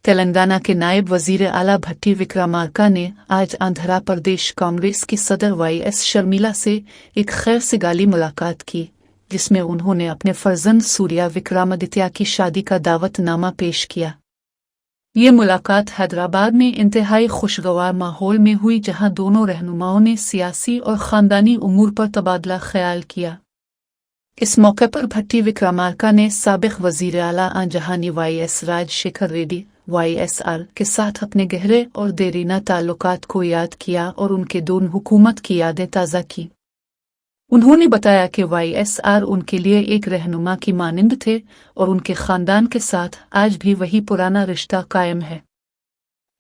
तेलंगाना के नायब वजीर आला भट्टी विक्रमार्का ने आज आंध्र प्रदेश कांग्रेस की सदर वाईएस शर्मिला से एक खैर सिगाली मुलाकात की, जिसमें उन्होंने अपने फर्जंद सूर्या विक्रमादित्य की शादी का दावतनामा पेश किया। ये मुलाकात हैदराबाद में इंतहाई खुशगवार माहौल में हुई, जहां दोनों रहनुमाओं ने सियासी और ख़ानदानी उमूर पर तबादला ख्याल किया। इस मौके पर भट्टी विक्रमार्का ने साबिक़ वज़ीर आला जहानी वाईएस राजशेखर रेड्डी (YSR) के साथ अपने गहरे और देरीना ताल्लुकात को याद किया और उनके दोनों हुकूमत की यादें ताज़ा की। उन्होंने बताया कि YSR उनके लिए एक रहनुमा की मानिंद थे और उनके ख़ानदान के साथ आज भी वही पुराना रिश्ता कायम है।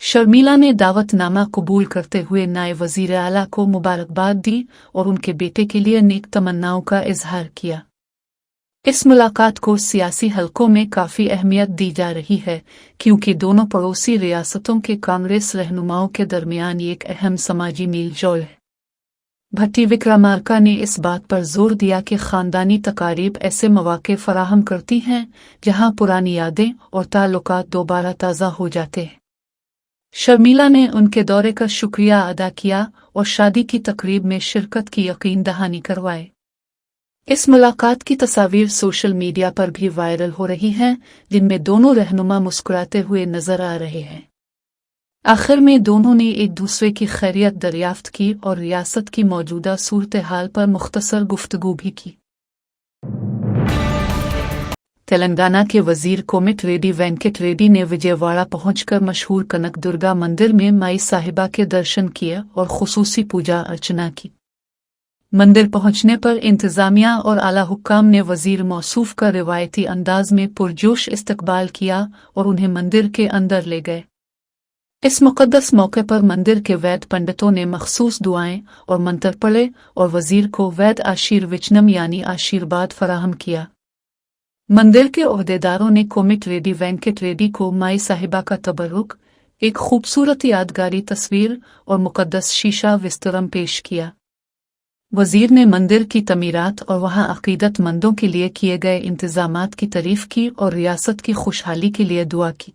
शर्मिला ने दावतनामा कबूल करते हुए नायब वज़ीर आला को मुबारकबाद दी और उनके बेटे के लिए नेक तमन्नाओं का इजहार किया। इस मुलाकात को सियासी हलकों में काफ़ी अहमियत दी जा रही है, क्योंकि दोनों पड़ोसी रियासतों के कांग्रेस रहनुमाओं के दरमियान एक अहम समाजी मीलजोल है। भट्टी विक्रमार्का ने इस बात पर जोर दिया कि ख़ानदानी तकारीब ऐसे मौक़े फराहम करती हैं जहां पुरानी यादें और ताल्लुकात दोबारा ताज़ा हो जाते हैं। शर्मिला ने उनके दौरे का शुक्रिया अदा किया और शादी की तकरीब में शिरकत की यकीन दहानी करवाए। इस मुलाकात की तस्वीर सोशल मीडिया पर भी वायरल हो रही हैं, जिनमें दोनों रहनुमा मुस्कुराते हुए नजर आ रहे हैं। आखिर में दोनों ने एक दूसरे की खैरियत दरियाफ्त की और रियासत की मौजूदा सूरत हाल पर मुख्तसर गुफ्तगू भी की। तेलंगाना के वजीर कोमिट रेड्डी वेंकट रेड्डी ने विजयवाड़ा पहुंचकर मशहूर कनक दुर्गा मंदिर में माई साहिबा के दर्शन किए और खुसूसी पूजा अर्चना की। मंदिर पहुंचने पर इंतजामिया और आला हुक्काम ने वजीर मौसूफ का रिवायती अंदाज में पुरजोश इस्तकबाल किया और उन्हें मंदिर के अंदर ले गए। इस मुक़द्दस मौके पर मंदिर के वैद पंडितों ने मखसूस दुआएं और मंत्र पढ़े और वजीर को वैद आशीर्वचनम यानी आशीर्वाद फराहम किया। मंदिर के ओहदेदारों ने कोमिट रेड्डी वेंकट रेड्डी को माई साहिबा का तबरुक, एक खूबसूरत यादगारी तस्वीर और मुक़द्दस शीशा विस्तरम पेश किया। वजीर ने मंदिर की तमीरात और वहां अक़ीदतमंदों के लिए किए गए इंतजामात की तारीफ की और रियासत की खुशहाली के लिए दुआ की।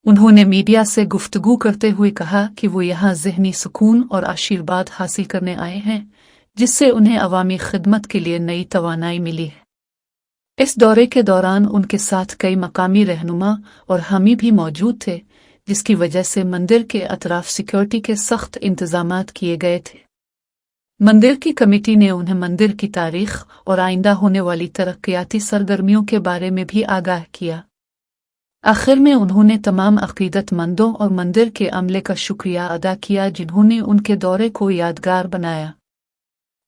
उन्होंने मीडिया से गुफ्तगू करते हुए कहा कि वो यहाँ ज़हनी सुकून और आशीर्वाद हासिल करने आए हैं, जिससे उन्हें अवामी खिदमत के लिए नई तवानाई मिली है। इस दौरे के दौरान उनके साथ कई मकामी रहनुमा और हामी भी मौजूद थे, जिसकी वजह से मंदिर के अतराफ सिक्योरिटी के सख्त इंतजामात किए गए थे। मंदिर की कमेटी ने उन्हें मंदिर की तारीख और आइंदा होने वाली तरक्याती सरगर्मियों के बारे में भी आगाह किया। आखिर में उन्होंने तमाम अक़ीदतमंदों और मंदिर के अमले का शुक्रिया अदा किया, जिन्होंने उनके दौरे को यादगार बनाया।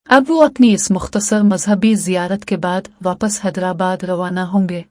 अब वो अपनी इस मुख्तसर मजहबी ज़ियारत के बाद वापस हैदराबाद रवाना होंगे।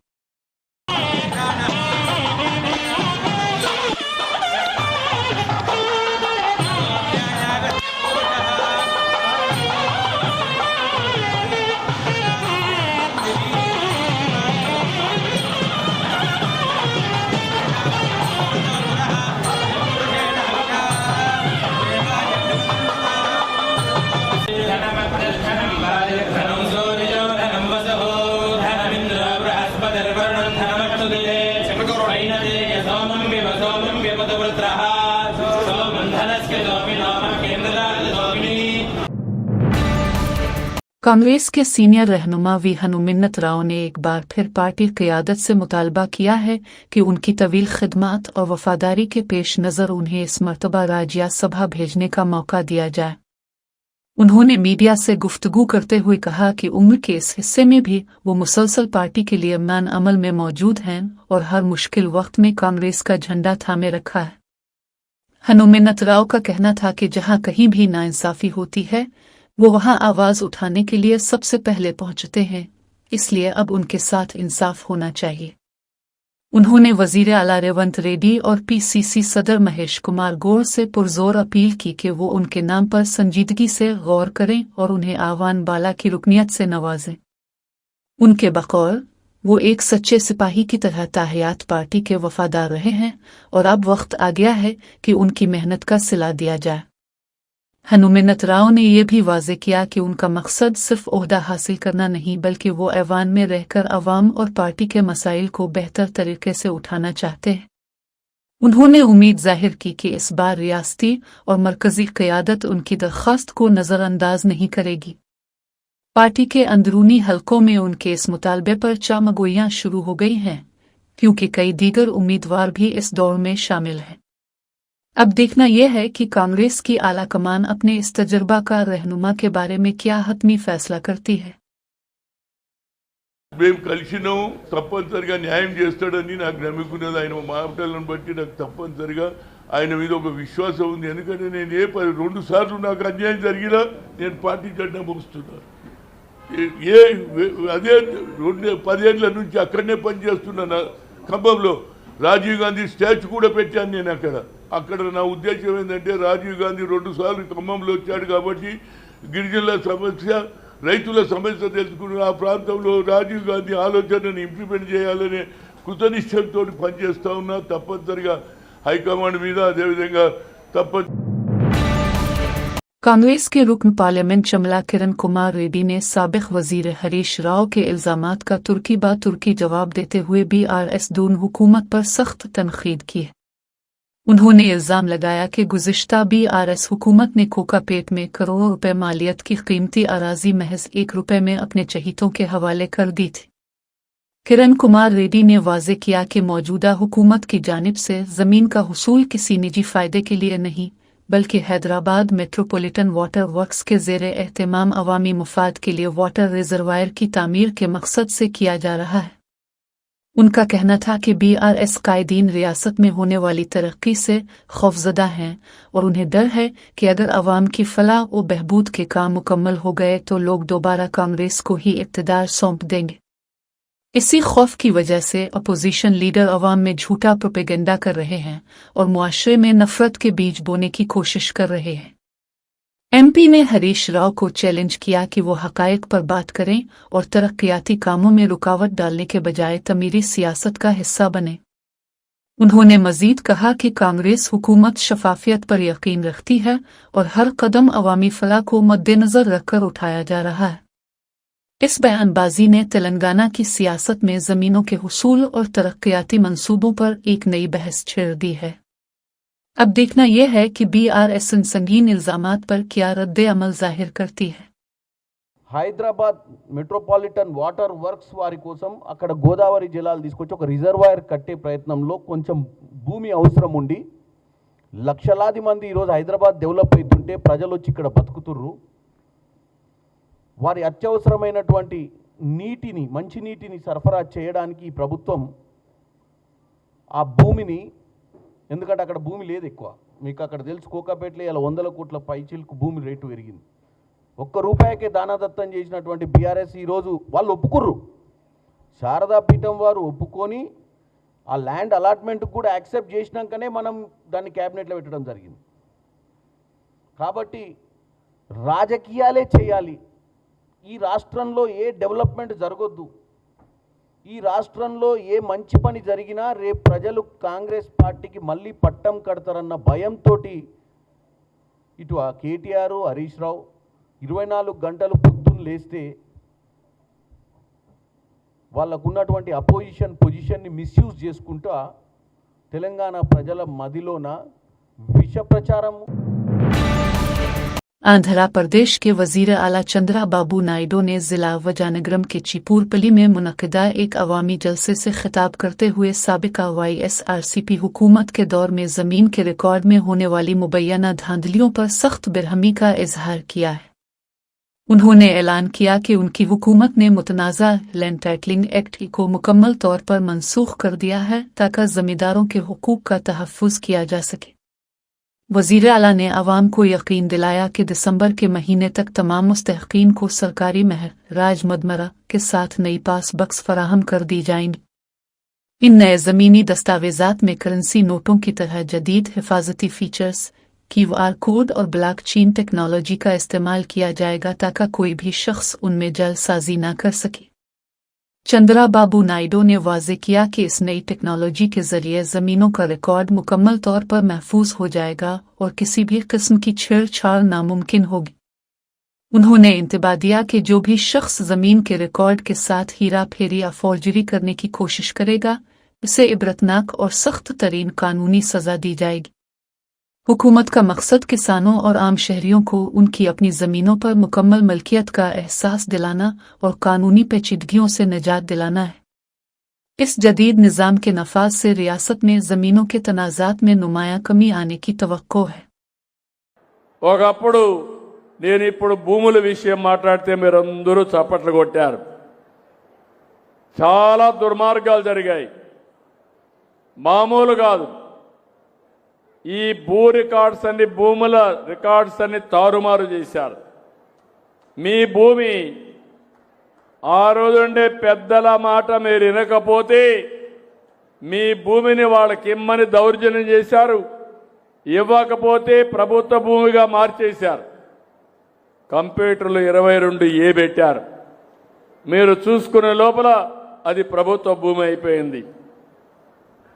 कांग्रेस के सीनियर रहनुमा वी हनुमिन्नत राव ने एक बार फिर पार्टी क़यादत से मुतालबा किया है कि उनकी तवील खिदमत और वफादारी के पेश नज़र उन्हें इस मरतबा राज्यसभा भेजने का मौका दिया जाए। उन्होंने मीडिया से गुफ्तगू करते हुए कहा कि उम्र के इस हिस्से में भी वो मुसलसल पार्टी के लिए मान अमल में मौजूद हैं और हर मुश्किल वक्त में कांग्रेस का झंडा थामे रखा है। हनुमिन्नत राव का कहना था कि जहां कहीं भी नाइंसाफ़ी होती है, वो वहां आवाज़ उठाने के लिए सबसे पहले पहुंचते हैं, इसलिए अब उनके साथ इंसाफ होना चाहिए। उन्होंने वज़ीर आला रेवंत रेड्डी और PCC सदर महेश कुमार गौर से पुरजोर अपील की कि वो उनके नाम पर संजीदगी से गौर करें और उन्हें आवान बाला की रुकनियत से नवाजें। उनके बकौल वो एक सच्चे सिपाही की तरह ताहियात पार्टी के वफादार रहे हैं और अब वक्त आ गया है कि उनकी मेहनत का सिला दिया जाए। हनुमिन्नत राव ने यह भी वाज़ेह किया कि उनका मकसद सिर्फ ओहदा हासिल करना नहीं, बल्कि वो ऐवान में रहकर अवाम और पार्टी के मसाइल को बेहतर तरीके से उठाना चाहते हैं। उन्होंने उम्मीद जाहिर की कि इस बार रियासती और मरकजी क़यादत उनकी दरख्वास्त को नज़रअंदाज नहीं करेगी। पार्टी के अंदरूनी हलकों में उनके इस मुतालबे पर चामगोइयां शुरू हो गई हैं, क्योंकि कई दीगर उम्मीदवार भी इस दौड़ में शामिल हैं। अब देखना यह है कि कांग्रेस की आला कमान अपने इस तजुर्बाकार रहनुमा के बारे में क्या हतमी फैसला करती है। మేము కలిసినాం, తప్పనిసరిగా న్యాయం చేస్తాడని నాకు నమ్ముకున్నది. ఆయన మాటలను బట్టి నాకు తప్పనిసరిగా ఆయన మీద ఒక విశ్వాసం ఉంది. ఎందుకంటే నేను 2 సార్లు నాకు అన్యాయం జరిగినా నేను పార్టీ జెండా మోస్తున్నా. అదే 10 ఏళ్ల నుంచి అక్కడనే పనిచేస్తున్నా. ఖమ్మంలో రాజీవ్ గాంధీ స్టాచ్యూ కూడా పెట్టాను నేను అక్కడ నా ఉద్దేశం ఏంటంటే రాజీవ్ గాంధీ 2 సార్లు ఖమ్మంలో వచ్చాడు కాబట్టి గిరిజనుల సమస్య, రైతుల సమస్య తెలుసుకుని ఆ ప్రాంతంలో రాజీవ్ గాంధీ ఆలోచనను ఇంప్లిమెంట్ చేయాలనే కృతనిశ్చయంతో పనిచేస్తూ ఉన్నా. తప్పనిసరిగా హైకమాండ్ మీద అదేవిధంగా कांग्रेस के रुकन पार्लियामेंट चमला किरण कुमार रेड्डी ने साबिक वजीर हरीश राव के इल्जामात का तुर्की बा तुर्की जवाब देते हुए BRS दून हुकूमत पर सख्त तनकीद की है। उन्होंने इल्जाम लगाया कि गुज़िश्ता BRS हुकूमत ने कोकापेट में करोड़ों रुपए मालियत की कीमती अराजी महज ₹1 में अपने चहीतों के हवाले कर दी थी। किरण कुमार रेड्डी ने वाज़े किया कि मौजूदा हुकूमत की जानिब से ज़मीन का हुसूल किसी निजी फ़ायदे के लिए नहीं, बल्कि हैदराबाद मेट्रोपॉलिटन वाटर वर्क्स के ज़ेरे एहतमाम अवामी मुफाद के लिए वाटर रिजर्वायर की तामीर के मकसद से किया जा रहा है। उनका कहना था कि BRS कायदीन रियासत में होने वाली तरक्की से खौफजदा हैं और उन्हें डर है कि अगर अवाम की फलाह व बहबूद के काम मुकम्मल हो गए तो लोग दोबारा कांग्रेस को ही इक़्तिदार सौंप देंगे। इसी खौफ की वजह से अपोजिशन लीडर अवाम में झूठा प्रोपेगेंडा कर रहे हैं और मुआशरे में नफरत के बीज बोने की कोशिश कर रहे हैं। MP ने हरीश राव को चैलेंज किया कि वो हकायक पर बात करें और तरक्याती कामों में रुकावट डालने के बजाय तमीरी सियासत का हिस्सा बने। उन्होंने मजीद कहा कि कांग्रेस हुकूमत शफाफियत पर यकीन रखती है और हर कदम अवामी फलाह को मद्देनजर रखकर उठाया जा रहा है। इस बयानबाजी ने तेलंगाना की सियासत में ज़मीनों के हुसूल और तरक्याती मंसूबों पर एक नई बहस छेड़ दी है। अब देखना यह है कि BRS इन संगीन इल्जामात पर क्या रद्द अमल जाहिर करती है। హైదరాబాద్ మెట్రోపాలిటన్ వాటర్ వర్క్స్ వారి కోసం అక్కడ గోదావరి జలాలు తీసుకొచ్చి ఒక రిజర్వాయర్ కట్టే ప్రయత్నంలో కొంచెం భూమి అవసరం ఉండి లక్షలాది మంది ఈరోజు హైదరాబాద్ డెవలప్ అవుతుంటే ప్రజలు వచ్చి ఇక్కడ బతుకుతుర్రు. వారి అత్యవసరమైనటువంటి నీటిని, మంచి నీటిని సరఫరా చేయడానికి ఈ ప్రభుత్వం ఆ భూమిని, ఎందుకంటే అక్కడ భూమి లేదు ఎక్కువ, మీకు అక్కడ తెలుసు కోకాపేటలో ఇలా 100 కోట్ల పైచిలకు భూమి రేటు పెరిగింది. ₹1 దానాదత్తం చేసినటువంటి BRS ఈరోజు వాళ్ళు ఒప్పుకుర్రు. శారదా పీఠం వారు ఒప్పుకొని ఆ ల్యాండ్ అలాట్మెంట్ కూడా యాక్సెప్ట్ చేసినాకనే మనం దాన్ని క్యాబినెట్లో పెట్టడం జరిగింది. కాబట్టి రాజకీయాలే చేయాలి. ఈ రాష్ట్రంలో ఏ డెవలప్మెంట్ జరగొద్దు, ఈ రాష్ట్రంలో ఏ మంచి పని జరిగినా రేపు ప్రజలు కాంగ్రెస్ పార్టీకి మళ్ళీ పట్టం కడతారన్న భయంతో ఇటు KTR, హరీష్ రావు 24 గంటలు పొద్దున్న లేస్తే వాళ్ళకున్నటువంటి పొజిషన్ని మిస్యూజ్ చేసుకుంటూ తెలంగాణ ప్రజల మదిలోన విష ప్రచారం। आंध्र प्रदेश के वजीर आला चंद्रा बाबू नायडू ने जिला वजानगरम के चिपूरपली में मुनक़िदा एक अवामी जलसे से खिताब करते हुए साबिका YSRCP हुकूमत के दौर में ज़मीन के रिकॉर्ड में होने वाली मुबैना धांधलियों पर सख्त बरहमी का इजहार किया है। उन्होंने ऐलान किया कि उनकी हुकूमत ने मुतनाज़ा लैंड टाइटलिंग एक्ट को मुकम्मल तौर पर मनसूख कर दिया है ताकि ज़मींदारों के हुकूक का तहफ़्फ़ुज़ किया जा सके। वज़ीर आला ने आवाम को यकीन दिलाया कि दिसंबर के महीने तक तमाम मुस्तहक़ीन को सरकारी महर राज मदमरा के साथ नई पास बक्स फराहम कर दी जाएंगी। इन नए ज़मीनी दस्तावेज़ात में करेंसी नोटों की तरह जदीद हिफाजती फ़ीचर्स, QR कोड और ब्लॉकचेन टेक्नोलॉजी का इस्तेमाल किया जाएगा ताकि कोई भी शख्स उनमें जालसाजी न कर सके। चंद्रा बाबू नायडू ने वाज़े किया कि इस नई टेक्नोलॉजी के ज़रिए ज़मीनों का रिकॉर्ड मुकम्मल तौर पर महफूज हो जाएगा और किसी भी किस्म की छेड़छाड़ नामुमकिन होगी। उन्होंने इंतबाह दिया कि जो भी शख्स ज़मीन के रिकॉर्ड के साथ हीरा फेरी या फॉर्जरी करने की कोशिश करेगा, इसे इबरतनाक और सख्त तरीन कानूनी सजा दी जाएगी। हुकूमत का मकसद किसानों और आम शहरियों को उनकी अपनी ज़मीनों पर मुकम्मल मलकियत का एहसास दिलाना और कानूनी पेचीदगियों से निजात दिलाना है। इस जदीद निज़ाम के नफाज से रियासत में ज़मीनों के तनाज़ात में नुमाया कमी आने की तवक्को है। ఒకప్పుడు నేను ఇప్పుడు భూముల విషయం మాట్లాడితే మీరందరూ చప్పట్లు కొట్టారు. చాలా దుర్మార్గాలు జరిగాయి, మామూలు కాదు. ఈ భూ రికార్డ్స్ అన్ని భూముల రికార్డ్స్ అన్ని తారుమారు చేశారు. మీ భూమి ఆ రోజుండే పెద్దల మాట మీరు వినకపోతే మీ భూమిని వాళ్ళకి ఇమ్మని దౌర్జన్యం చేశారు. ఇవ్వకపోతే ప్రభుత్వ భూమిగా మార్చేశారు. కంప్యూటర్లు 22A పెట్టారు. మీరు చూసుకునే లోపల అది ప్రభుత్వ భూమి అయిపోయింది.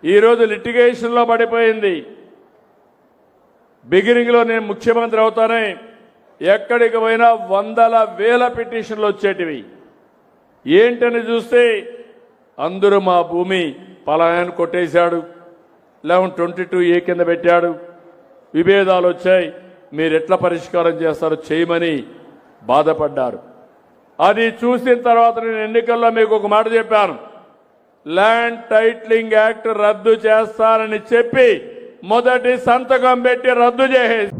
ఈరోజు లిటిగేషన్లో పడిపోయింది. బిగినింగ్లో నేను ముఖ్యమంత్రి అవుతానే ఎక్కడికి పోయినా వందల వేల పిటిషన్లు వచ్చేటివి. ఏంటని చూస్తే అందరూ మా భూమి పలాయన కొట్టేశాడు, 1122A కింద పెట్టాడు, విభేదాలు వచ్చాయి, మీరు ఎట్లా పరిష్కారం చేస్తారో చేయమని బాధపడ్డారు. అది చూసిన తర్వాత నేను ఎన్నికల్లో మీకు ఒక మాట చెప్పాను, ల్యాండ్ టైటిలింగ్ యాక్ట్ రద్దు చేస్తానని చెప్పి మొదటి సంతకం పెట్టి రద్దు చేసేసి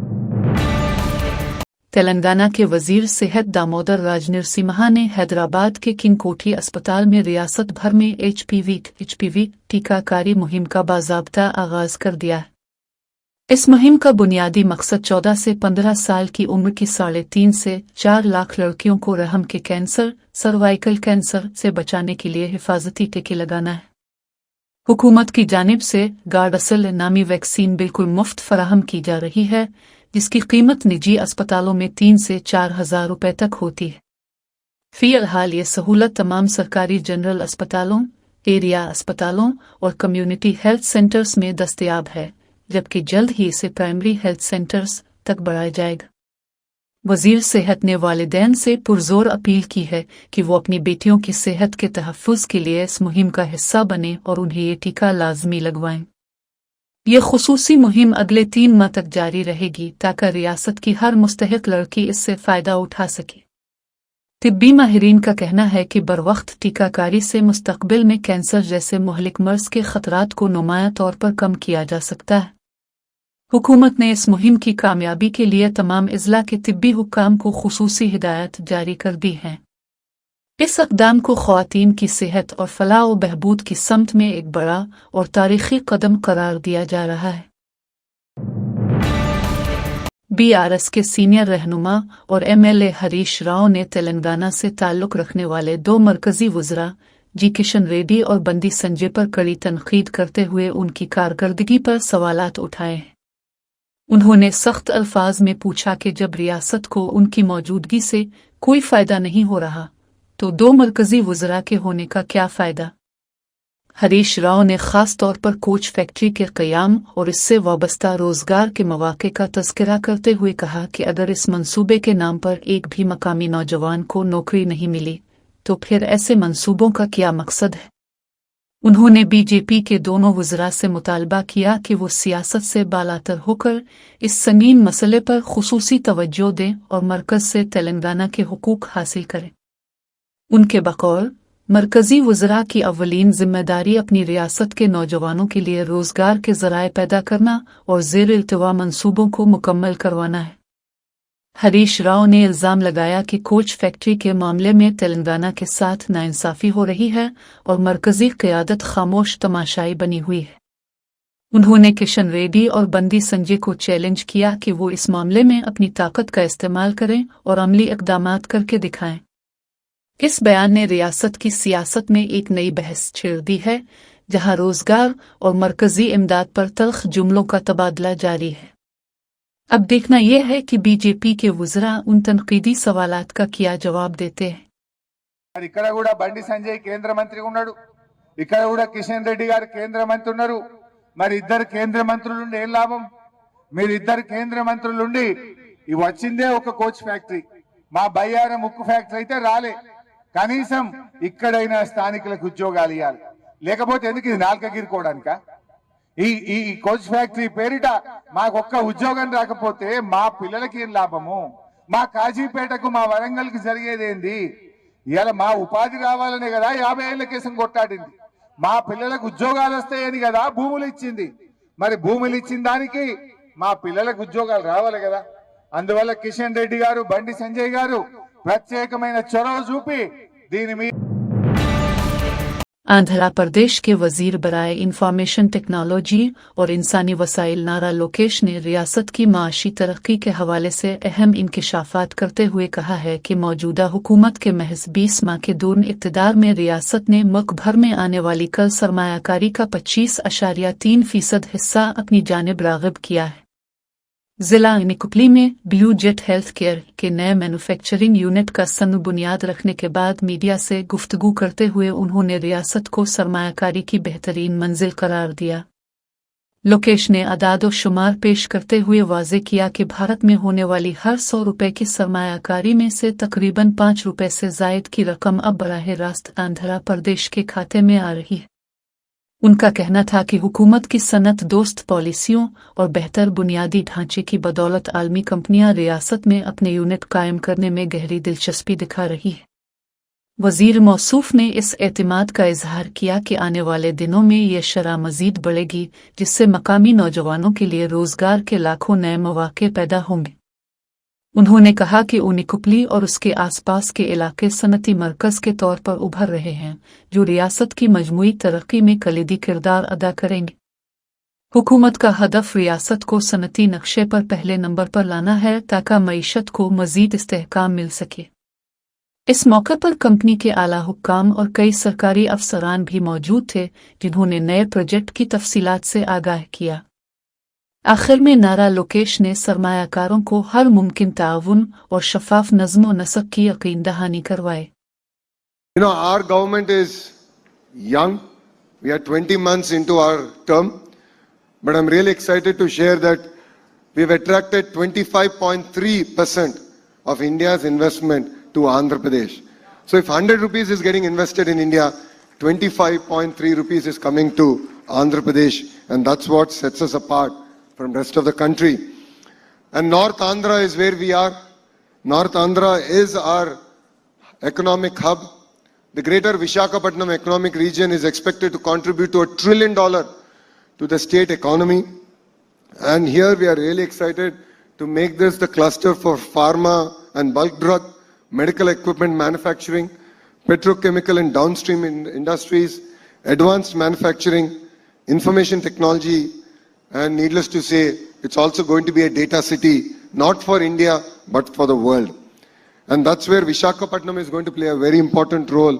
तेलंगाना के वजीर सेहत दामोदर राजनरसिम्हा ने हैदराबाद के किंग कोठी अस्पताल में रियासत भर में एचपीवी टीकाकारी मुहिम का बाज़ाब्ता आगाज कर दिया है। इस मुहिम का बुनियादी मकसद 14 से 15 साल की उम्र की 3.5 से 4 लाख लड़कियों को रहम के कैंसर, सर्वाइकल कैंसर से बचाने के लिए हिफाजती टीके लगाना है। हुकूमत की जानिब से गार्डासिल नामी वैक्सीन बिल्कुल मुफ्त फराहम की जा रही है, जिसकी कीमत निजी अस्पतालों में 3 से 4 हज़ार रुपए तक होती है। फ़िलहाल ये सहूलत तमाम सरकारी जनरल अस्पतालों, एरिया अस्पतालों और कम्युनिटी हेल्थ सेंटर्स में दस्तयाब है, जबकि जल्द ही इसे प्राइमरी हेल्थ सेंटर्स तक बढ़ाया जाएगा। वजीर सेहत ने वालिदैन से पुरजोर अपील की है कि वो अपनी बेटियों की सेहत के तहफ़्फ़ुज़ के लिए इस मुहिम का हिस्सा बने और उन्हें ये टीका लाजमी लगवाएं। ये खुसूसी मुहिम अगले 3 माह तक जारी रहेगी ताकि रियासत की हर मुस्तहिक लड़की इससे फ़ायदा उठा सके। तिब्बी माहिरीन का कहना है कि बरवक्त टीकाकारी से मुस्तकबिल में कैंसर जैसे मुहलिक मर्ज के ख़तरात को नुमाया तौर पर कम किया जा सकता है। हुकूमत ने इस मुहिम की कामयाबी के लिए तमाम अज़ला के तिब्बी हुक्काम को खुसूसी हिदायत जारी कर दी हैं। इस इक़दाम को ख़वातीन की सेहत और फलाह व बहबूद की समत में एक बड़ा और तारीख़ी कदम करार दिया जा रहा है। BRS के सीनियर रहनुमा और MLA हरीश राव ने तेलंगाना से ताल्लुक़ रखने वाले 2 मरकज़ी वज़रा जी किशन रेड्डी और बंदी संजय पर कड़ी तनक़ीद करते हुए उनकी कारकर्दगी पर सवालात उठाए हैं। उन्होंने सख्त अल्फाज में पूछा कि जब रियासत को उनकी मौजूदगी से कोई फ़ायदा नहीं हो रहा तो 2 मरकज़ी वज़रा के होने का क्या फ़ायदा। हरीश राव ने ख़ास तौर पर कोच फैक्ट्री के क़याम और इससे वाबस्ता रोज़गार के मौक़े का तज़किरा करते हुए कहा कि अगर इस मंसूबे के नाम पर एक भी मकामी नौजवान को नौकरी नहीं मिली तो फिर ऐसे मंसूबों का क्या मकसद है। उन्होंने बीजेपी के दोनों वज़रा से मुतालबा किया कि वो सियासत से बालातर होकर इस संगीन मसले पर खुसूसी तवज्जो दें और मरकज़ से तेलंगाना के हुकूक हासिल करें। उनके बकौल मरकज़ी वज़रा की अव्वलीन ज़िम्मेदारी अपनी रियासत के नौजवानों के लिए रोज़गार के ज़राए पैदा करना और ज़ेर इल्तिवा मंसूबों को मुकम्मल करवाना है। हरीश राव ने इल्ज़ाम लगाया कि कोच फैक्ट्री के मामले में तेलंगाना के साथ नाइंसाफ़ी हो रही है और मरकज़ी क़यादत खामोश तमाशाई बनी हुई है। उन्होंने किशन रेड्डी और बंदी संजय को चैलेंज किया कि वो इस मामले में अपनी ताकत का इस्तेमाल करें और अमली इक़दामात करके दिखाएं। इस बयान ने रियासत की सियासत में एक नई बहस छेड़ दी है, जहां रोज़गार और मरकज़ी इमदाद पर तल्ख़ जुमलों का तबादला जारी है। अब देखना यह है कि बीजेपी के वज़रा उन तनक़ीदी सवालात का क्या जवाब देते हैं। ఇక్కడ కూడా బండి సంజయ్ కేంద్ర మంత్రి ఉన్నాడు, ఇక్కడ కూడా కిషన్ రెడ్డి గారు కేంద్ర మంత్రి ఉన్నారు. మరి ఇద్దరు కేంద్ర మంత్రులు ఉండి ఏం లాభం? మీరు ఇద్దరు కేంద్ర మంత్రులు ఉండి ఈ వచ్చిందే ఒక కోచ్ ఫ్యాక్టరీ, మా బయ్యారం ఉక్కు ఫ్యాక్టరీ అయితే రాలే. కనీసం ఇక్కడైనా స్థానికులకు ఉద్యోగాలు ఇవ్వాలి. లేకపోతే ఎందుకు ఇది నాలుక గీరుకోవడానికా? ఈ కోచ్ ఫ్యాక్టరీ పేరిట మాకొక్క ఉద్యోగం రాకపోతే మా పిల్లలకి ఏం లాభము? మా కాజీపేటకు మా వరంగల్కి జరిగేదేంది? ఇలా మా ఉపాధి రావాలనే కదా 50 ఏళ్ల కేసం కొట్టాడింది. మా పిల్లలకు ఉద్యోగాలు వస్తాయని కదా భూములు ఇచ్చింది. మరి భూములు ఇచ్చిన దానికి మా పిల్లలకు ఉద్యోగాలు రావాలి కదా. అందువల్ల కిషన్ రెడ్డి గారు, బండి సంజయ్ గారు ప్రత్యేకమైన చొరవ చూపి దీని మీద आंध्र प्रदेश के वजीर बराए इंफॉर्मेशन टेक्नोलॉजी और इंसानी वसाइल नारा लोकेश ने रियासत की माशी तरक्की के हवाले से अहम इंकशाफात करते हुए कहा है कि मौजूदा हुकूमत के महज 20 माह के दूर इक़्तिदार में रियासत ने मुल्क भर में आने वाली कल सरमायाकारी का 25.3% हिस्सा अपनी जानिब राग़िब किया है। जिला निकुपली में ब्लू जेट हेल्थ केयर के नए मैन्युफैक्चरिंग यूनिट का सन्न बुनियाद रखने के बाद मीडिया से गुफ्तगू करते हुए उन्होंने रियासत को सरमायाकारी की बेहतरीन मंजिल करार दिया। लोकेश ने अदाद शुमार पेश करते हुए वाज़े किया कि भारत में होने वाली हर 100 रुपए की सरमायाकारी में से तकरीबन 5 रुपए से जायद की रकम अब बराह रास्त आंध्र प्रदेश के खाते में आ रही है। उनका कहना था कि हुकूमत की सनत दोस्त पॉलिसियों और बेहतर बुनियादी ढांचे की बदौलत आलमी कंपनियां रियासत में अपने यूनिट कायम करने में गहरी दिलचस्पी दिखा रही है। वजीर मौसूफ ने इस एतमाद का इजहार किया कि आने वाले दिनों में ये शरह मजीद बढ़ेगी, जिससे मकामी नौजवानों के लिए रोजगार के लाखों नए मौके पैदा होंगे। उन्होंने कहा कि ऊनिकुपली और उसके आसपास के इलाके सनती मरकज के तौर पर उभर रहे हैं, जो रियासत की मजमूई तरक्की में कलीदी किरदार अदा करेंगे। हुकूमत का हदफ रियासत को सनती नक्शे पर पहले नंबर पर लाना है ताकि मईशत को मजीद इस्तेहकाम मिल सके। इस मौके पर कंपनी के आला हुक्काम और कई सरकारी अफसरान भी मौजूद थे, जिन्होंने नए प्रोजेक्ट की तफसीलात से आगाह किया। आखिर में नारा लोकेश ने सरमायाकारों को हर मुमकिन ताउन और शफाफ नज़्म व नस्क की यकीन दहानी करवाए। You know, our government is young. We are 20 months into our term, but I'm really excited to share that we've attracted 25.3% of India's investment to Andhra Pradesh. So if 100 rupees is getting invested in India, 25.3 rupees is coming to Andhra Pradesh, and that's what sets us apart from rest of the country. And North Andhra is where we are. North Andhra is our economic hub. The greater Visakhapatnam economic region is expected to contribute to $1 trillion to the state economy. And here we are really excited to make this the cluster for pharma and bulk drug, medical equipment manufacturing, petrochemical and downstream industries, advanced manufacturing, information technology, and needless to say, it's also going to be a data city, not for India, but for the world. And that's where Visakhapatnam is going to play a very important role.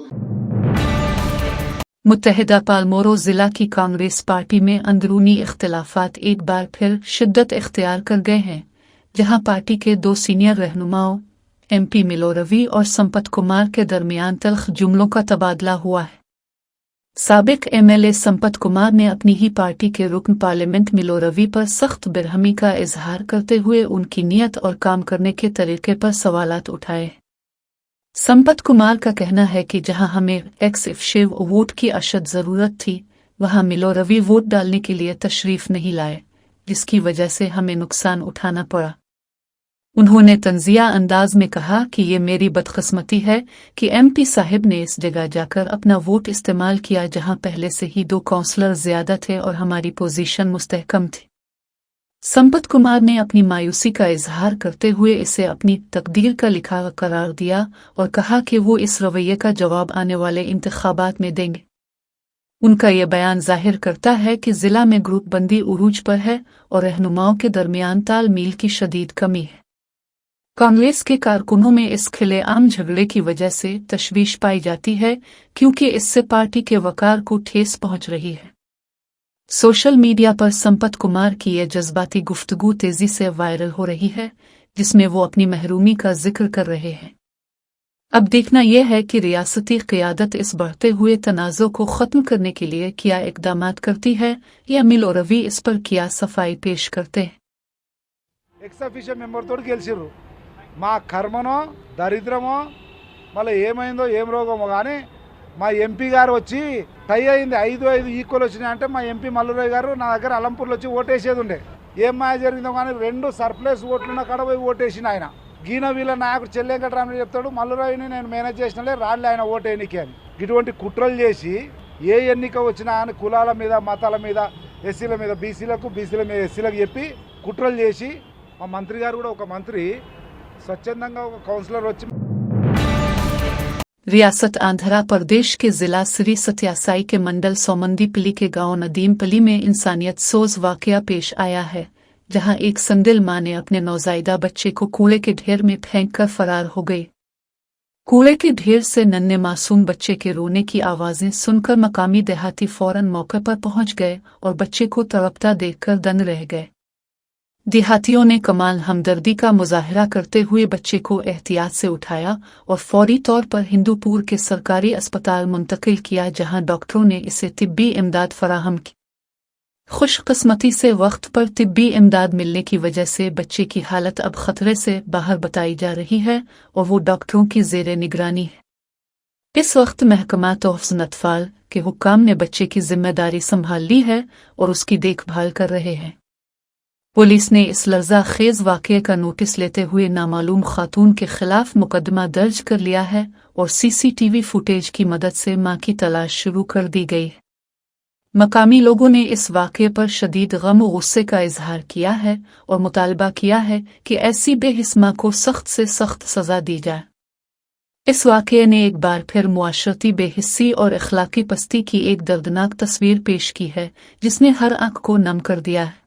मुत्तहिदा पालमोरो जिला की Congress party में अंदरूनी इख्तिलाफात एक बार फिर शिद्दत इख्तियार कर गए हैं, जहां पार्टी के 2 सीनियर रहनुमाओं MP मिलो रवि और संपत कुमार के दरमियान तल्ख जुमलों का तबादला हुआ है। साबिक MLA संपत कुमार ने अपनी ही पार्टी के रुकन पार्लियामेंट मिलो रवि पर सख्त बेरहमी का इजहार करते हुए उनकी नीयत और काम करने के तरीके पर सवालात उठाए। संपत कुमार का कहना है कि जहां हमें एक्स-शिव वोट की अशद ज़रूरत थी, वहां मिलो रवि वोट डालने के लिए तशरीफ नहीं लाए, जिसकी वजह से हमें नुकसान उठाना पड़ा। उन्होंने तंजिया अंदाज में कहा कि ये मेरी बदकिस्मती है कि MP साहिब ने इस जगह जाकर अपना वोट इस्तेमाल किया जहां पहले से ही 2 काउंसलर ज्यादा थे और हमारी पोजीशन मुस्तहकम थी। संपत कुमार ने अपनी मायूसी का इजहार करते हुए इसे अपनी तकदीर का लिखा करार दिया और कहा कि वो इस रवैये का जवाब आने वाले इंतखाबात में देंगे। उनका ये बयान जाहिर करता है कि जिला में ग्रुप बंदी उरूज पर है और रहनुमाओं के दरमियान तालमेल की शदीद कमी है। कांग्रेस के कारकुनों में इस खुलेआम झगड़े की वजह से तशवीश पाई जाती है, क्योंकि इससे पार्टी के वकार को ठेस पहुंच रही है। सोशल मीडिया पर संपत कुमार की यह जज्बाती गुफ्तगू तेजी से वायरल हो रही है, जिसमें वो अपनी महरूमी का जिक्र कर रहे हैं। अब देखना यह है कि रियासती क़ियादत इस बढ़ते हुए तनाज़ो को ख़त्म करने के लिए क्या इक़दामात करती है या मिलो रवि इस पर क्या सफाई पेश करते हैं। ఎక్స్ అఫీషియల్ మెంబర్ తోటి గెలిచిర్రు మా కర్మనో దరిద్రమో మళ్ళీ ఏమైందో ఏం రోగమో కానీ మా ఎంపీ గారు వచ్చి టై అయింది 5-5 ఈక్వల్ వచ్చినాయి అంటే మా ఎంపీ మల్లురావు గారు నా దగ్గర అలంపూర్లో వచ్చి ఓటేసేది ఉండే. ఏం మాయ జరిగిందో కానీ 2 సర్ప్లస్ ఓట్లున్న కాడ పోయి ఓటేసిన ఆయన. గీన వీళ్ళ నాయకుడు చెల్లెంకటరామని చెప్తాడు మల్లురావుని నేను మేనేజ్ చేసినలే రాళ్ళే ఆయన ఓటేనికి అని. ఇటువంటి కుట్రలు చేసి ఏ ఎన్నిక వచ్చినా అని కులాల మీద మతాల మీద ఎస్సీల మీద బీసీలకు బీసీల మీద ఎస్సీలకు చెప్పి కుట్రలు చేసి మా మంత్రి గారు కూడా ఒక మంత్రి స్వచ్ఛందంగా ఒక కౌన్సిలర్ వచ్చి रियासत आंध्र प्रदेश के जिला श्री सत्यासाई के मंडल सोमंदीपल्ली के गांव नदीमपल्ली में इंसानियत सोज वाकया पेश आया है, जहां एक संदिल मां ने अपने नौजायदा बच्चे को कूड़े के ढेर में फेंककर फरार हो गई। कूड़े के ढेर से नन्हे मासूम बच्चे के रोने की आवाजें सुनकर मकामी देहाती फौरन मौके पर पहुंच गए और बच्चे को तड़पता देखकर दंग रह गए। देहातियों ने कमाल हमदर्दी का मुजाहरा करते हुए बच्चे को एहतियात से उठाया और फौरी तौर पर हिंदूपुर के सरकारी अस्पताल मुंतकिल किया, जहां डॉक्टरों ने इसे तिब्बी इमदाद फराहम की। खुशकिस्मती से वक्त पर तिब्बी इमदाद मिलने की वजह से बच्चे की हालत अब खतरे से बाहर बताई जा रही है और वो डॉक्टरों की ज़ेरे निगरानी है। इस वक्त महकमा तोहफ़्ज़ अतफ़ाल के हुक्काम ने बच्चे की जिम्मेदारी संभाल ली है और उसकी देखभाल कर रहे हैं। पुलिस ने इस लर्ज़ाखेज़ वाक़ये का नोटिस लेते हुए नामालूम खातून के खिलाफ मुकदमा दर्ज कर लिया है और सीसीटीवी फुटेज की मदद से मां की तलाश शुरू कर दी गई है। मकामी लोगों ने इस वाक़ये पर शदीद गम और गुस्से का इजहार किया है और मुतालबा किया है कि ऐसी बेहिस्मा को सख्त से सख्त सज़ा दी जाए। इस वाक़ये ने एक बार फिर मुआशरती बेहिस्सी और अखलाकी पस्ती की एक दर्दनाक तस्वीर पेश की है, जिसने हर आंख को नम कर दिया है।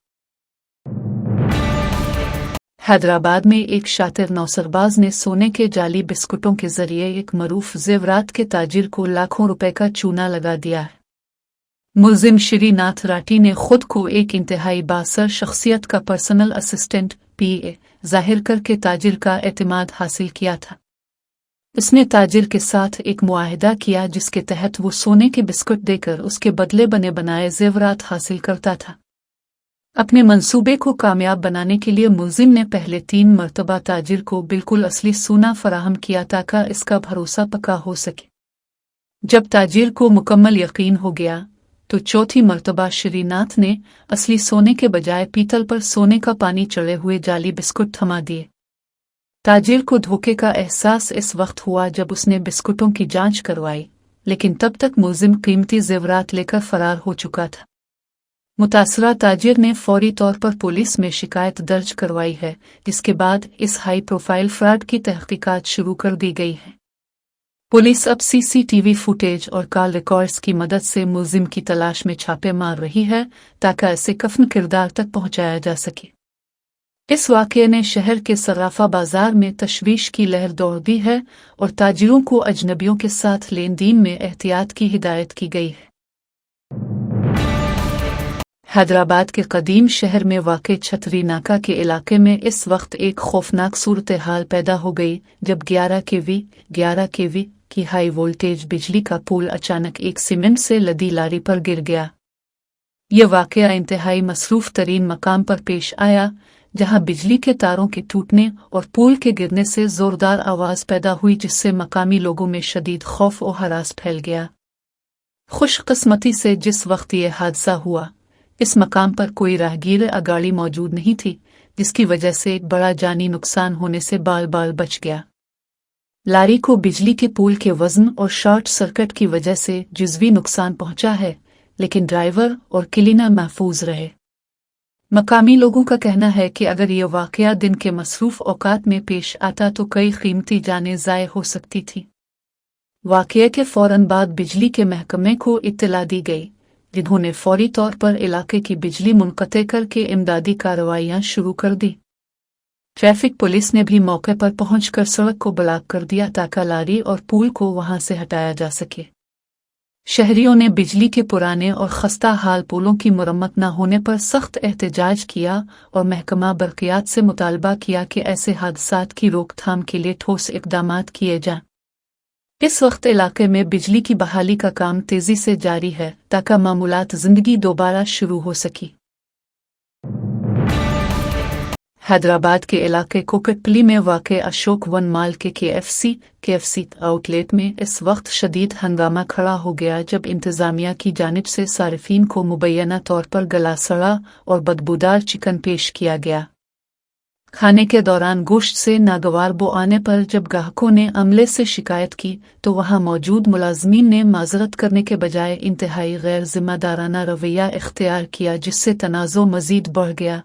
हैदराबाद में एक शातिर नौसरबाज ने सोने के जाली बिस्कुटों के जरिए एक मरूफ जेवरात के ताजिर को लाखों रुपए का चूना लगा दिया है। मुलजिम श्रीनाथ राठी ने खुद को एक इंतहाई बासर शख्सियत का पर्सनल असिस्टेंट पीए जाहिर करके ताजिर का एतमाद हासिल किया था। उसने ताजिर के साथ एक मुआहिदा किया जिसके तहत वो सोने के बिस्कुट देकर उसके बदले बने बनाए जेवरात हासिल करता था। अपने मंसूबे को कामयाब बनाने के लिए मुलजिम ने पहले 3 मरतबा ताजिर को बिल्कुल असली सोना फराहम किया ताकि इसका भरोसा पक्का हो सके। जब ताजिर को मुकम्मल यकीन हो गया तो चौथी मरतबा श्रीनाथ ने असली सोने के बजाय पीतल पर सोने का पानी चढ़े हुए जाली बिस्कुट थमा दिए। ताजिर को धोखे का एहसास इस वक्त हुआ जब उसने बिस्कुटों की जांच करवाई, लेकिन तब तक मुलजिम कीमती जेवरात लेकर फरार हो चुका था। मुतासरा ताजिर ने फौरी तौर पर पुलिस में शिकायत दर्ज करवाई है, जिसके बाद इस हाई प्रोफाइल फ्रॉड की तहकीकात शुरू कर दी गई है। पुलिस अब सीसीटीवी फुटेज और कॉल रिकॉर्ड्स की मदद से मुलजिम की तलाश में छापे मार रही है ताकि इसे कफन किरदार तक पहुंचाया जा सके। इस वाक़ये ने शहर के सराफा बाजार में तशवीश की लहर दौड़ दी है और ताजिरों को अजनबियों के साथ लेन देन में एहतियात की हिदायत की गई है। हैदराबाद के कदीम शहर में वाक़े छतरी नाका के इलाके में इस वक्त एक खौफनाक सूरत हाल पैदा हो गई, जब 11 केवी की हाई वोल्टेज बिजली का पोल अचानक एक सीमेंट से लदी लारी पर गिर गया। यह वाक़या इंतहाई मसरूफ़ तरीन मकाम पर पेश आया, जहां बिजली के तारों के टूटने और पोल के गिरने से ज़ोरदार आवाज़ पैदा हुई, जिससे मकामी लोगों में शदीद खौफ और हरास फैल गया। खुशकिस्मती से जिस वक्त ये हादसा हुआ, इस मकाम पर कोई राहगीर अगाड़ी मौजूद नहीं थी, जिसकी वजह से एक बड़ा जानी नुकसान होने से बाल बच गया। लारी को बिजली के पोल के वजन और शॉर्ट सर्किट की वजह से जुज़वी नुकसान पहुंचा है, लेकिन ड्राइवर और क्लीनर महफूज रहे। मकामी लोगों का कहना है कि अगर यह वाक़या दिन के मसरूफ़ औकात में पेश आता तो कई कीमती जानें ज़ाय हो सकती थी। वाक़ये के फ़ौरन बाद बिजली के महकमे को इत्तला दी गई, जिन्होंने फौरी तौर पर इलाके की बिजली मुनक़ते करके इमदादी कार्रवाइयाँ शुरू कर दी। ट्रैफिक पुलिस ने भी मौके पर पहुंचकर सड़क को ब्लॉक कर दिया ताकि लारी और पुल को वहां से हटाया जा सके। शहरियों ने बिजली के पुराने और खस्ता हाल पुलों की मरम्मत न होने पर सख्त एहतजाज किया और महकमा बरक़ियात से मुतालबा किया कि ऐसे हादसात की रोकथाम के लिए ठोस इक़दामात किए जाएं। इस वक्त इलाके में बिजली की बहाली का काम तेजी से जारी है ताकि मामूलात जिंदगी दोबारा शुरू हो सकी। हैदराबाद के इलाके कोकटपल्ली में वाक़ अशोक वन माल के KFC आउटलेट में इस वक्त शदीद हंगामा खड़ा हो गया जब इंतज़ामिया की जानिब से सारिफीन को मुबैना तौर पर गला सड़ा और बदबूदार चिकन पेश किया गया। खाने के दौरान गोश्त से नागवार बो आने पर जब ग्राहकों ने अमले से शिकायत की तो वहां मौजूद मुलाजमीन ने माजरत करने के बजाय इंतहाई गैर जिम्मेदाराना रवैया इख्तियार किया, जिससे तनाज़ो मजीद बढ़ गया।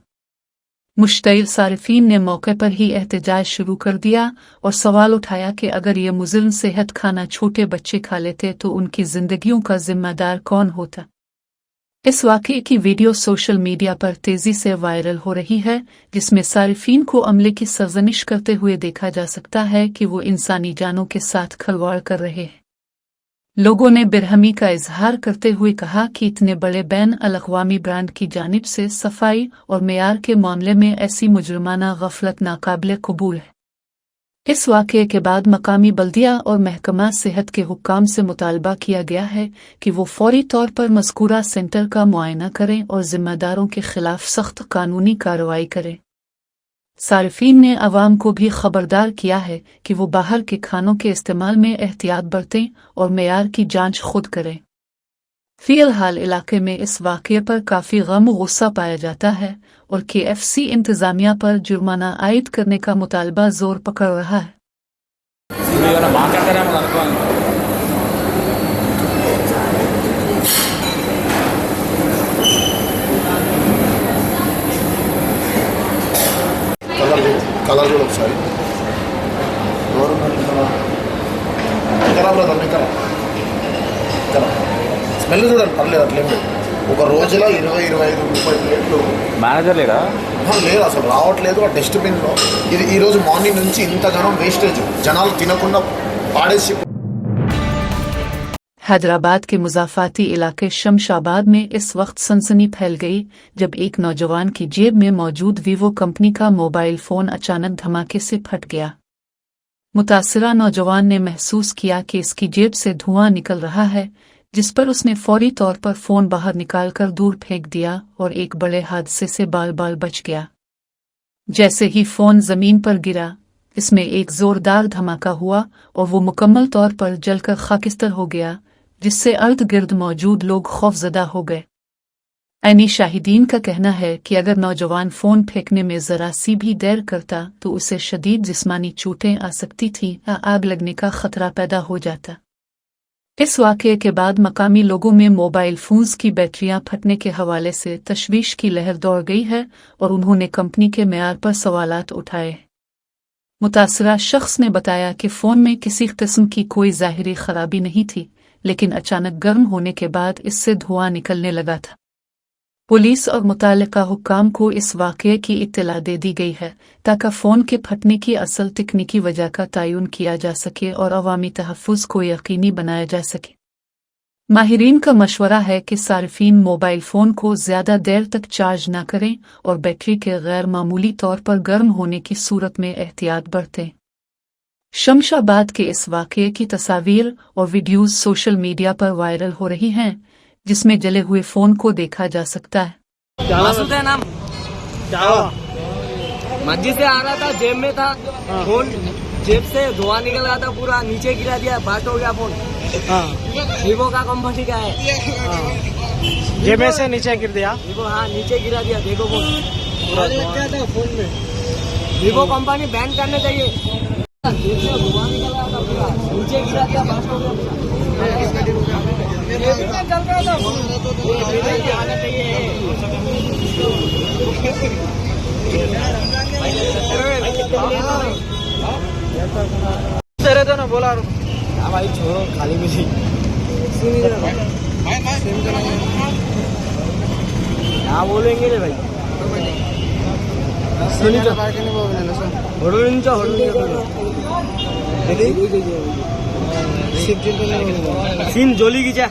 मुश्तइल सारिफीन ने मौके पर ही एहतजाज शुरू कर दिया और सवाल उठाया कि अगर ये मुज़िम सेहत खाना छोटे बच्चे खा लेते तो उनकी जिंदगियों का जिम्मेदार कौन होता। इस वाक़े की वीडियो सोशल मीडिया पर तेजी से वायरल हो रही है, जिसमें सारिफीन को अमले की सरजनिश करते हुए देखा जा सकता है कि वो इंसानी जानों के साथ खिलवाड़ कर रहे हैं। लोगों ने बेरहमी का इजहार करते हुए कहा कि इतने बड़े बैन अल-अक़वामी ब्रांड की जानिब से सफाई और मेयार के मामले में ऐसी मुजरिमाना गफलत नाकाबिले कबूल है। इस वाक़े के बाद मकामी बल्दिया और महकमा सेहत के हुक्काम से मुतालबा किया गया है कि वो फौरी तौर पर मज़कूरा सेंटर का मुआयना करें और जिम्मेदारों के खिलाफ सख्त कानूनी कार्रवाई करें। सारिफीन ने अवाम को भी खबरदार किया है कि वो बाहर के खानों के इस्तेमाल में एहतियात बरतें और मेयार की जांच खुद करें। फ़िलहाल इलाके में इस वाक़े पर काफ़ी गम व गुस्सा पाया जाता है और KFC इंतज़ामिया पर जुर्माना आयद करने का मुतालबा जोर पकड़ रहा है। కలర్ కూడా ఒకసారి స్మెల్ చూడండి, పర్లేదు, అట్లేం లేదు. ఒక రోజులో 20-25-30 ప్లేట్లు మేనేజర్ లేడా? లేదు, అసలు రావట్లేదు. ఆ డస్ట్బిన్లో ఇది ఈరోజు మార్నింగ్ నుంచి ఇంతగానో వేస్టేజ్, జనాలు తినకుండా పాడేసి। हैदराबाद के मुज़ाफ़ाती इलाके शमशाबाद में इस वक्त सनसनी फैल गई जब एक नौजवान की जेब में मौजूद वीवो कंपनी का मोबाइल फ़ोन अचानक धमाके से फट गया। मुतासिरा नौजवान ने महसूस किया कि इसकी जेब से धुआं निकल रहा है, जिस पर उसने फौरी तौर पर फ़ोन बाहर निकालकर दूर फेंक दिया और एक बड़े हादसे से बाल बाल बच गया। जैसे ही फ़ोन ज़मीन पर गिरा, इसमें एक ज़ोरदार धमाका हुआ और वो मुकम्मल तौर पर जलकर खाकिस्तर हो गया, जिससे अर्द गिर्द मौजूद लोग खौफजदा हो गए। ऐनी शाहिदीन का कहना है कि अगर नौजवान फ़ोन फेंकने में ज़रा सी भी देर करता तो उसे शदीद जिस्मानी चोटें आ सकती थीं या आग लगने का खतरा पैदा हो जाता। इस वाक़े के बाद मकामी लोगों में मोबाइल फ़ोन्स की बैटरियां फटने के हवाले से तशवीश की लहर दौड़ गई है और उन्होंने कंपनी के मेयार पर सवालात उठाए। मुतासिरा शख्स ने बताया कि फ़ोन में किसी किस्म की कोई ज़ाहिरी खराबी नहीं थी, लेकिन अचानक गर्म होने के बाद इससे धुआं निकलने लगा था। पुलिस और मुताल्लिका हुक्काम को इस वाक़े की इत्तला दे दी गई है ताकि फ़ोन के फटने की असल तकनीकी वजह का तयन किया जा सके और अवामी तहफ़्फ़ुज़ को यकीनी बनाया जा सके। माहिरीन का मशवरा है कि सारिफीन मोबाइल फ़ोन को ज़्यादा देर तक चार्ज न करें और बैटरी के गैर मामूली तौर पर गर्म होने की सूरत में एहतियात बरतें। शमशाबाद के इस वाक़े की तस्वीर और वीडियोज़ सोशल मीडिया पर वायरल हो रही हैं, जिसमें जले हुए फ़ोन को देखा जा सकता है। मासूद है नाम, मस्जिद से आ रहा था, जेब में था फोन, जेब से धुआं निकल रहा था, पूरा नीचे गिरा दिया, बात हो गया फोन। वीवो का कंपनी का है, जेब में से नीचे गिर दिया वीवो, हाँ नीचे गिरा दिया, देखो फोन क्या था फोन में। वीवो कंपनी बैन करने चाहिए, जेब से धुआं निकल रहा था, पूरा नीचे गिरा दिया, बात हो गया। तो ना बोला भाई छोड़ो, खाली मिली क्या बोलेंगे रे भाई। सीन जोली की जा